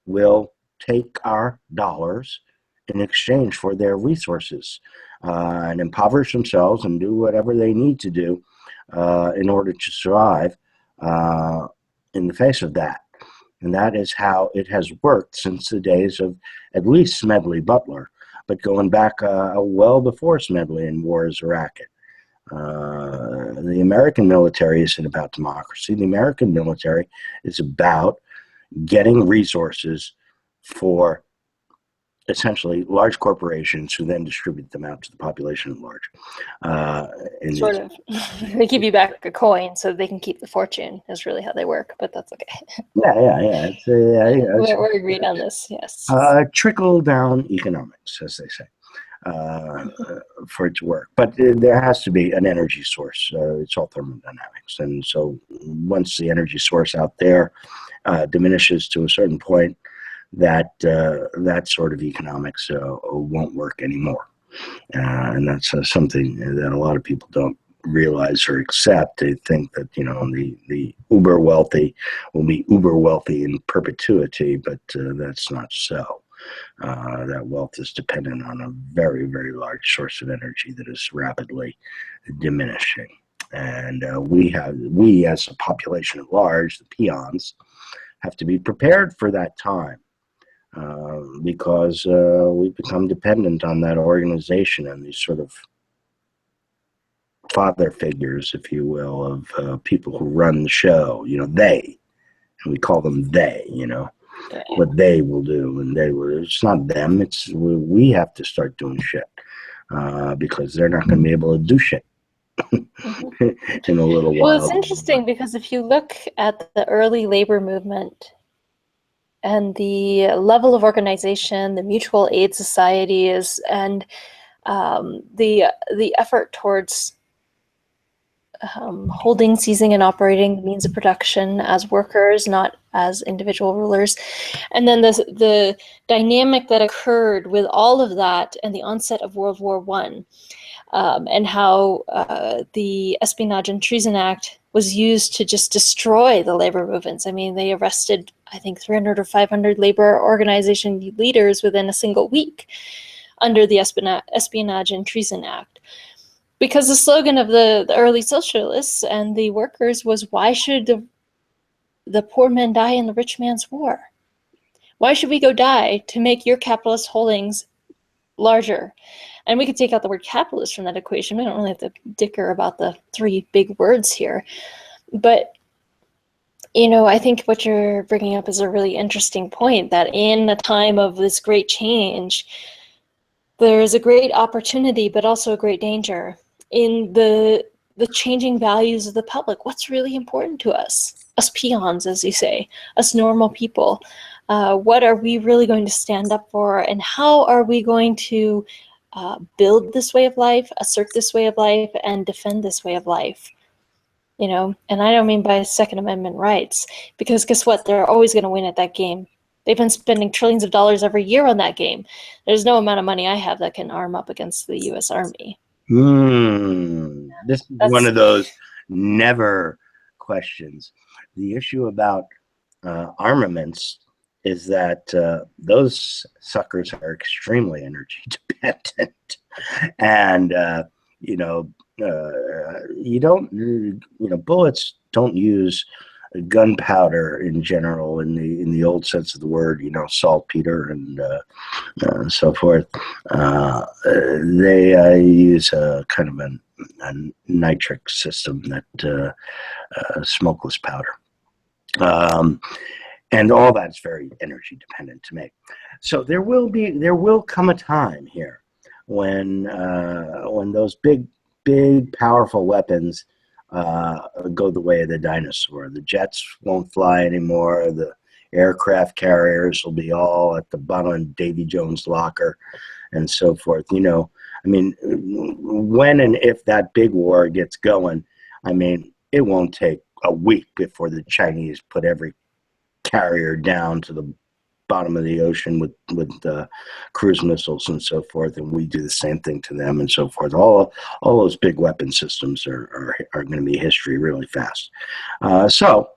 will take our dollars in exchange for their resources and impoverish themselves and do whatever they need to do in order to survive in the face of that. And that is how it has worked since the days of at least Smedley Butler, but going back well before Smedley and War is a Racket. The American military isn't about democracy. The American military is about getting resources for essentially large corporations who then distribute them out to the population at large. Sort of. They give you back a coin so they can keep the fortune is really how they work, but that's okay. Yeah. We're agreed on this, yes. Trickle down economics, as they say. For it to work, but there has to be an energy source. It's all thermodynamics, and so once the energy source out there diminishes to a certain point, that sort of economics won't work anymore, and that's something that a lot of people don't realize or accept. They think that the uber wealthy will be uber wealthy in perpetuity, but that's not so. That wealth is dependent on a very, very large source of energy that is rapidly diminishing. And we as a population at large, the peons, have to be prepared for that time. because we've become dependent on that organization and these sort of father figures, if you will, of people who run the show. They, and we call them they. Yeah. What they will do, and it's not them. It's we have to start doing shit because they're not going to be able to do shit in a little while. Well, it's interesting because if you look at the early labor movement and the level of organization, the mutual aid societies, and the effort towards holding, seizing, and operating the means of production as workers, not as individual rulers. And then the dynamic that occurred with all of that and the onset of World War I, and how the Espionage and Treason Act was used to just destroy the labor movements. I mean, they arrested, I think, 300 or 500 labor organization leaders within a single week under the Espionage and Treason Act. Because the slogan of the early socialists and the workers was, why should the poor men die in the rich man's war? Why should we go die to make your capitalist holdings larger? And we could take out the word capitalist from that equation. We don't really have to dicker about the three big words here. But, I think what you're bringing up is a really interesting point, that in a time of this great change, there is a great opportunity, but also a great danger in the changing values of the public. What's really important to us peons, as you say, us normal people? What are we really going to stand up for, and how are we going to build this way of life, assert this way of life, and defend this way of life? And I don't mean by Second Amendment rights, because guess what? They're always going to win at that game. They've been spending trillions of dollars every year on that game. There's no amount of money I have that can arm up against the U.S. Army. This is one of those never questions. The issue about armaments is that those suckers are extremely energy dependent, and you don't, bullets don't use gunpowder in general in the old sense of the word, saltpeter and so forth. They use a kind of a nitric system that smokeless powder. And all that's very energy dependent to make. So there will come a time here when those big, powerful weapons go the way of the dinosaur. The jets won't fly anymore. The aircraft carriers will be all at the bottom of Davy Jones' locker and so forth. When and if that big war gets going, it won't take a week before the Chinese put every carrier down to the bottom of the ocean with cruise missiles and so forth, and we do the same thing to them and so forth. All those big weapon systems are going to be history really fast. So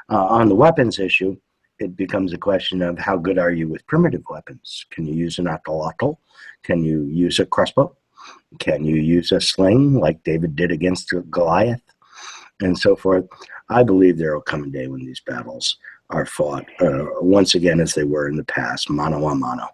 on the weapons issue, it becomes a question of how good are you with primitive weapons? Can you use an atlatl? Can you use a crossbow? Can you use a sling like David did against Goliath and so forth? I believe there will come a day when these battles are fought once again as they were in the past, mano a mano.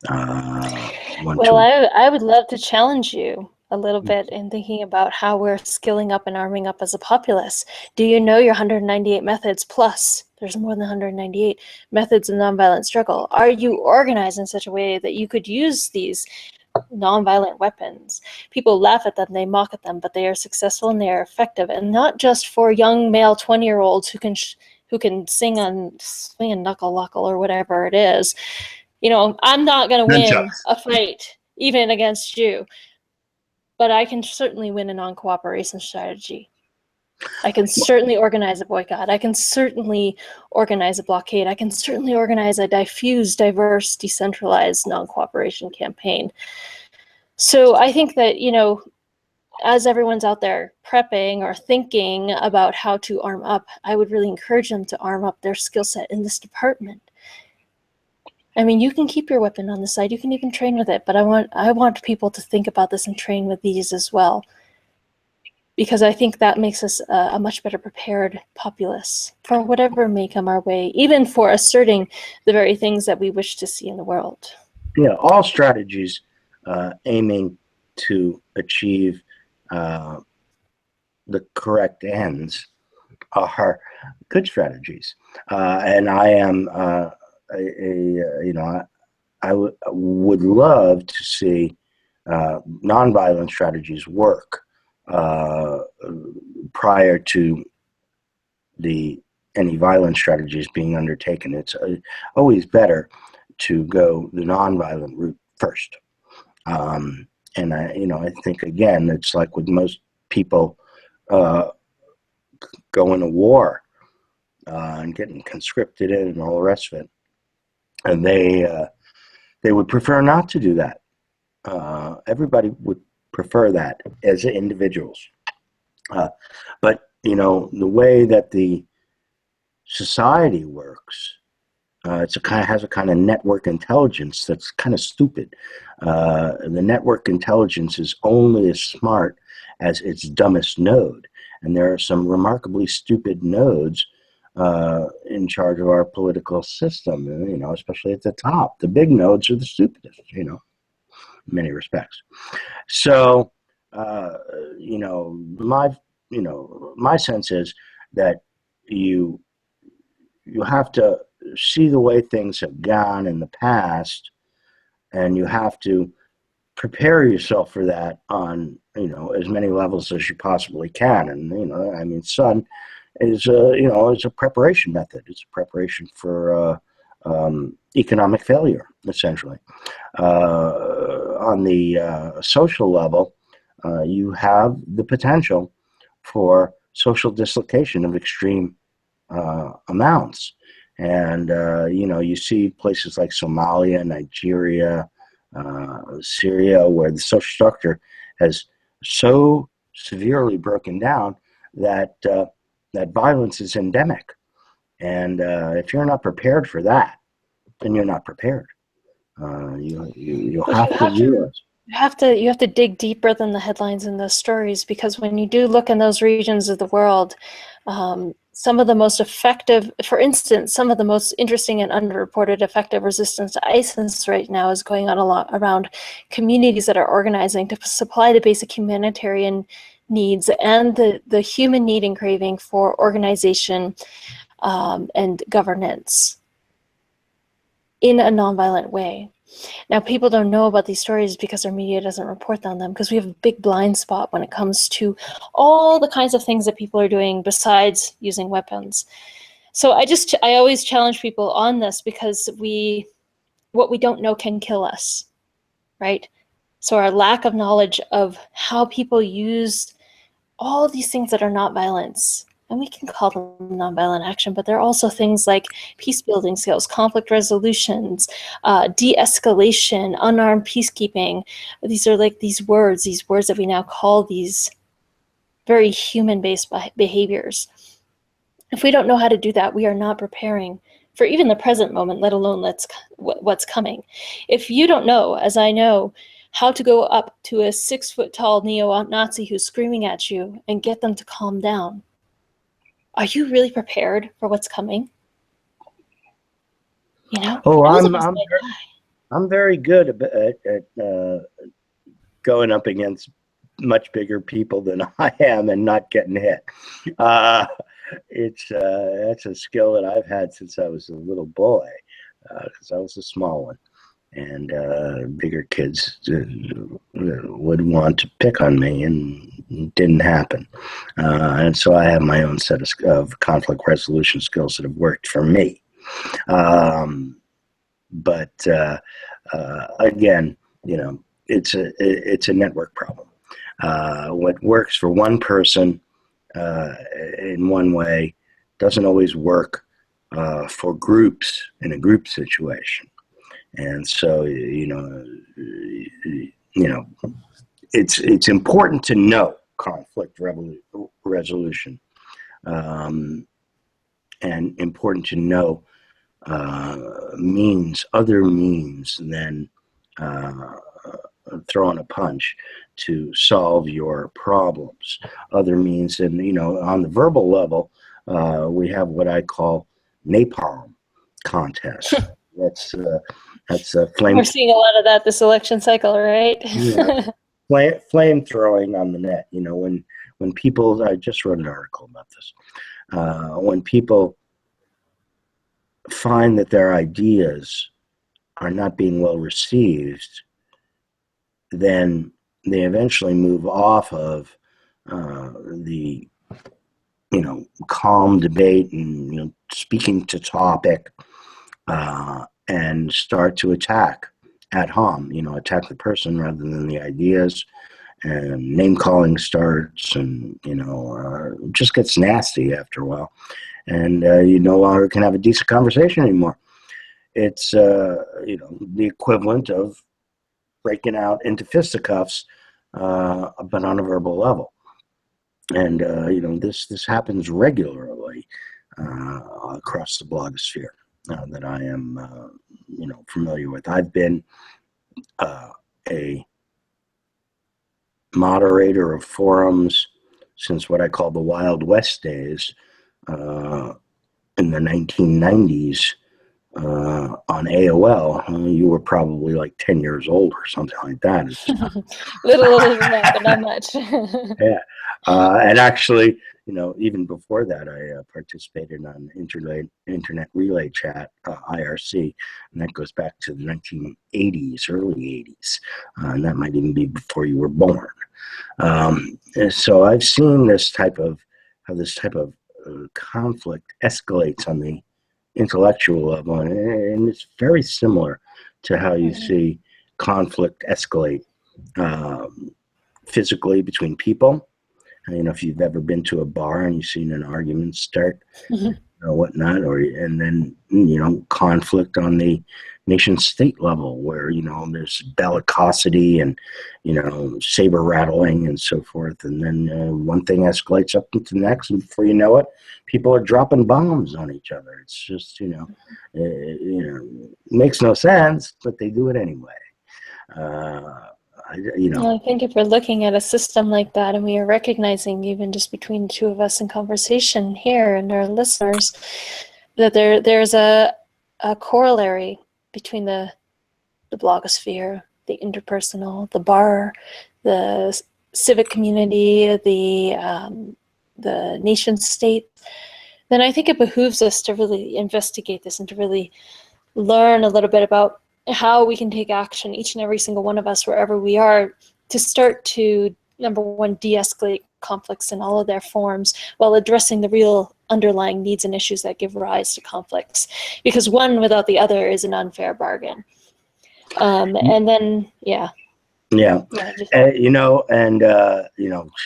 I would love to challenge you a little bit in thinking about how we're skilling up and arming up as a populace. Do you know your 198 methods plus? There's more than 198 methods of nonviolent struggle. Are you organized in such a way that you could use these nonviolent weapons? People laugh at them, they mock at them, but they are successful and they are effective, and not just for young male 20-year-olds who can swing a knuckle or whatever it is. I'm not going to win a fight even against you, but I can certainly win a non-cooperation strategy. I can certainly organize a boycott. I can certainly organize a blockade. I can certainly organize a diffuse, diverse, decentralized non-cooperation campaign. So I think that, as everyone's out there prepping or thinking about how to arm up, I would really encourage them to arm up their skill set in this department. You can keep your weapon on the side. You can even train with it, but I want people to think about this and train with these as well. because I think that makes us a much better prepared populace for whatever may come our way, even for asserting the very things that we wish to see in the world. Yeah, all strategies aiming to achieve the correct ends are good strategies. And I am would love to see nonviolent strategies work prior to any violent strategies being undertaken. It's always better to go the nonviolent route first. And I think again, it's like with most people going to war and getting conscripted in and all the rest of it, and they would prefer not to do that. Everybody would prefer that as individuals, but the way that the society works, has a kind of network intelligence that's kind of stupid. The network intelligence is only as smart as its dumbest node, and there are some remarkably stupid nodes in charge of our political system. Especially at the top, the big nodes are the stupidest. In many respects. So, my sense is that you have to see the way things have gone in the past, and you have to prepare yourself for that on as many levels as you possibly can. And sun is it's a preparation method. It's a preparation for economic failure, essentially. On the social level, you have the potential for social dislocation of extreme amounts. And, you see places like Somalia, Nigeria, Syria, where the social structure has so severely broken down that that violence is endemic. And if you're not prepared for that, then you're not prepared. You'll have to realize. You have to dig deeper than the headlines and the stories, because when you do look in those regions of the world, some of the most effective, for instance, some of the most interesting and underreported effective resistance to ISIS right now is going on a lot around communities that are organizing to supply the basic humanitarian needs and the human need and craving for organization and governance in a nonviolent way. Now, people don't know about these stories because our media doesn't report on them, because we have a big blind spot when it comes to all the kinds of things that people are doing besides using weapons. So I always challenge people on this, because what we don't know can kill us, right? So our lack of knowledge of how people use all of these things that are not violence, and we can call them nonviolent action, but there are also things like peace building skills, conflict resolutions, de-escalation, unarmed peacekeeping. These are like these words that we now call these very human-based behaviors. If we don't know how to do that, we are not preparing for even the present moment, let alone what's coming. If you don't know, as I know, how to go up to a 6-foot-tall neo-Nazi who's screaming at you and get them to calm down, are you really prepared for what's coming? Oh, I'm very good at going up against much bigger people than I am and not getting hit. That's a skill that I've had since I was a little boy, because I was a small one, and bigger kids would want to pick on me, and it didn't happen. And so I have my own set of conflict resolution skills that have worked for me. But again, it's a network problem. What works for one person in one way doesn't always work for groups in a group situation. And so, it's important to know conflict resolution, and important to know other means than throwing a punch to solve your problems. Other means, and on the verbal level, we have what I call napalm contest. That's a flame. We're seeing a lot of that this election cycle, right? Yeah, flame throwing on the net. When people, I just wrote an article about this. When people find that their ideas are not being well received, then they eventually move off of the calm debate and speaking to topic, and start to attack ad hom, attack the person rather than the ideas, and name calling starts, and just gets nasty after a while, and you no longer can have a decent conversation anymore. It's the equivalent of breaking out into fisticuffs, but on a verbal level. And this happens regularly across the blogosphere that I am familiar with. I've been a moderator of forums since what I call the Wild West days, in the 1990s, on AOL. You were probably like 10 years old or something like that. Little older than that, but not much. Yeah. And actually, even before that, I participated on Internet Relay Chat, IRC, and that goes back to the 1980s, early 80s, and that might even be before you were born. So I've seen how this type of conflict escalates on the intellectual level, and it's very similar to how you see conflict escalate physically between people. If you've ever been to a bar and you've seen an argument start or whatnot, and then conflict on the nation state level where there's bellicosity and saber rattling and so forth, and then one thing escalates up into the next, and before you know it, people are dropping bombs on each other. It's just makes no sense, but they do it anyway. Well, I think if we're looking at a system like that, and we are recognizing, even just between the two of us in conversation here and our listeners, that there's a corollary between the blogosphere, the interpersonal, the bar, the civic community, the nation state, then I think it behooves us to really investigate this and to really learn a little bit about how we can take action, each and every single one of us, wherever we are, to start to, number one, de-escalate conflicts in all of their forms while addressing the real underlying needs and issues that give rise to conflicts. Because one without the other is an unfair bargain. And then, yeah. Yeah.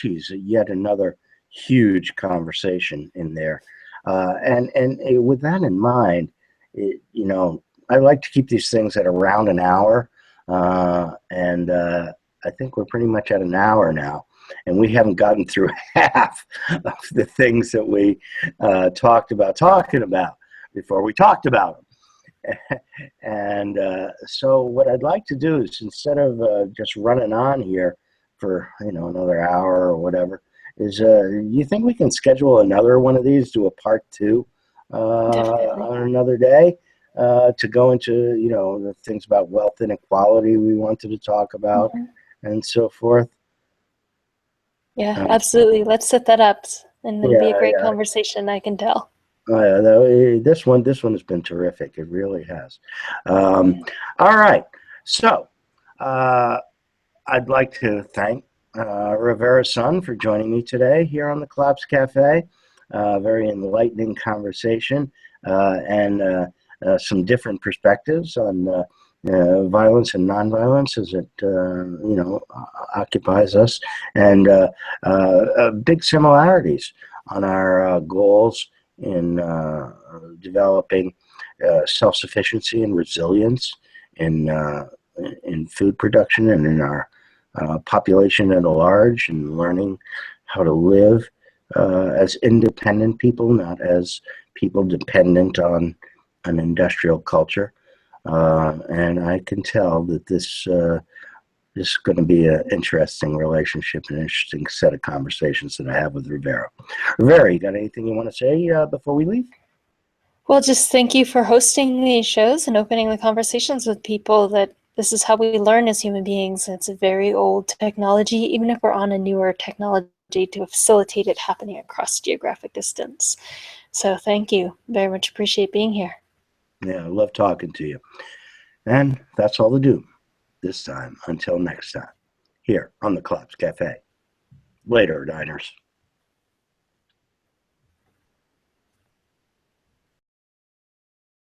Geez, yet another huge conversation in there. And with that in mind, I like to keep these things at around an hour, and I think we're pretty much at an hour now, and we haven't gotten through half of the things that we talked about talking about before we talked about them. And so what I'd like to do is, instead of just running on here for another hour or whatever, is you think we can schedule another one of these, do a part 2 on another day? To go into, the things about wealth inequality we wanted to talk about, and so forth. Yeah, absolutely. Let's set that up, and it'll be a great conversation, I can tell. This one has been terrific. It really has. All right. So I'd like to thank Rivera Sun for joining me today here on the Collapse Cafe. Very enlightening conversation, and some different perspectives on violence and nonviolence as it occupies us, and big similarities on our goals in developing self-sufficiency and resilience in food production and in our population at large, and learning how to live as independent people, not as people dependent on an industrial culture. And I can tell that this this is going to be an interesting relationship, an interesting set of conversations that I have with Rivera. Rivera, you got anything you want to say before we leave? Well, just thank you for hosting these shows and opening the conversations with people. That this is how we learn as human beings. It's a very old technology, even if we're on a newer technology, to facilitate it happening across geographic distance. So thank you. Very much appreciate being here. Yeah, I love talking to you. And that's all to do this time. Until next time, here on the Collapse Cafe. Later, diners.